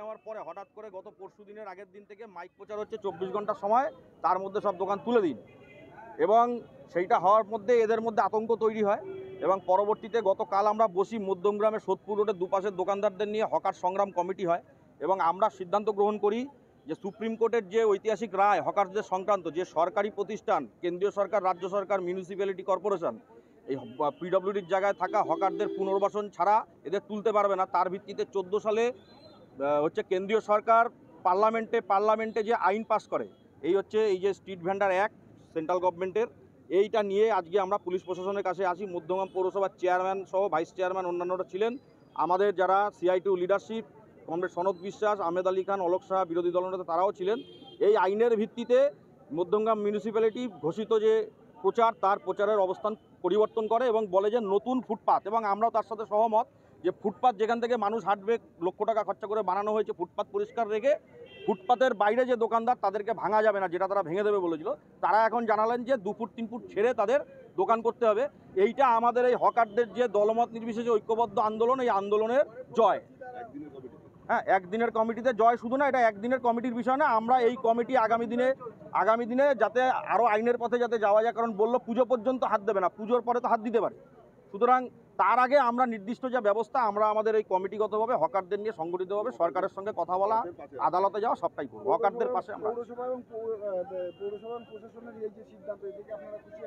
নেওয়ার পরে হঠাৎ করে গত পরশু দিনের আগের দিন থেকে মাইক প্রচার হচ্ছে 24 ঘন্টার সময় তার মধ্যে সব দোকান তুলে দিন, এবং সেইটা হওয়ার মধ্যে এদের মধ্যে আতঙ্ক তৈরি হয়। এবং পরবর্তীতে গতকাল আমরা বসি মধ্যমগ্রামে সোদপুর রোডের দুপাশের দোকানদারদের নিয়ে হকার সংগ্রাম কমিটি হয়, এবং আমরা সিদ্ধান্ত গ্রহণ করি যে সুপ্রিম কোর্টের যে ঐতিহাসিক রায় হকারদের সংক্রান্ত, যে সরকারি প্রতিষ্ঠান কেন্দ্রীয় সরকার, রাজ্য সরকার, মিউনিসিপ্যালিটি কর্পোরেশন এই পিডব্লিউডির জায়গায় থাকা হকারদের পুনর্বাসন ছাড়া এদের তুলতে পারবে না, তার ভিত্তিতে 14 সালে হচ্ছে কেন্দ্রীয় সরকার পার্লামেন্টে যে আইন পাস করে, এই যে স্ট্রিট ভেন্ডার অ্যাক্ট সেন্ট্রাল গভর্নমেন্টের, এইটা নিয়ে আজকে আমরা পুলিশ প্রশাসনের কাছে আসি। মধ্যমগ্রাম পৌরসভার চেয়ারম্যান সহ ভাইস চেয়ারম্যান অন্যান্যরা ছিলেন, আমাদের যারা CI2 লিডারশিপ কমরেড সনদ বিশ্বাস, আহমেদ আলী খান, অলোক সাহা, বিরোধী দলনেতা তারাও ছিলেন। এই আইনের ভিত্তিতে মধ্যমগ্রাম মিউনিসিপ্যালিটি ঘোষিত যে প্রচার, তার প্রচারের অবস্থান পরিবর্তন করে এবং বলে যে নতুন ফুটপাত, এবং আমরাও তার সাথে সহমত যে ফুটপাত যেখান থেকে মানুষ হাঁটবে, লক্ষ টাকা খরচা করে বানানো হয়েছে, ফুটপাত পরিষ্কার রেখে ফুটপাতের বাইরে যে দোকানদার তাদেরকে ভাঙা যাবে না, যেটা তারা ভেঙে দেবে বলেছিল, তারা এখন জানালেন যে 2 ফুট 3 ফুট ছেড়ে তাদের দোকান করতে হবে। এইটা আমাদের এই হকারদের যে দলমত নির্বিশেষে ঐক্যবদ্ধ আন্দোলন, এই আন্দোলনের জয়। হ্যাঁ, একদিনের কমিটিতে জয় শুধু না, এটা একদিনের কমিটির বিষয় না, আমরা এই কমিটি আগামী দিনে যাতে আরও আইনের পথে যাতে যাওয়া যায়, কারণ বললো পুজো পর্যন্ত হাত দেবে না, পুজোর পরে তো হাত দিতে পারে। সুতরাং তার আগে আমরা নির্দিষ্ট যে ব্যবস্থা, আমরা আমাদের এই কমিটিগতভাবে হকারদের নিয়ে সংগঠিতভাবে সরকারের সঙ্গে কথা বলা, আদালতে যাওয়া, সবটাই করবো। হকারদের পাশে আমরা। পৌরসভা এবং প্রশাসনের এই যে সিদ্ধান্ত, এদিকে আপনারা খুশি?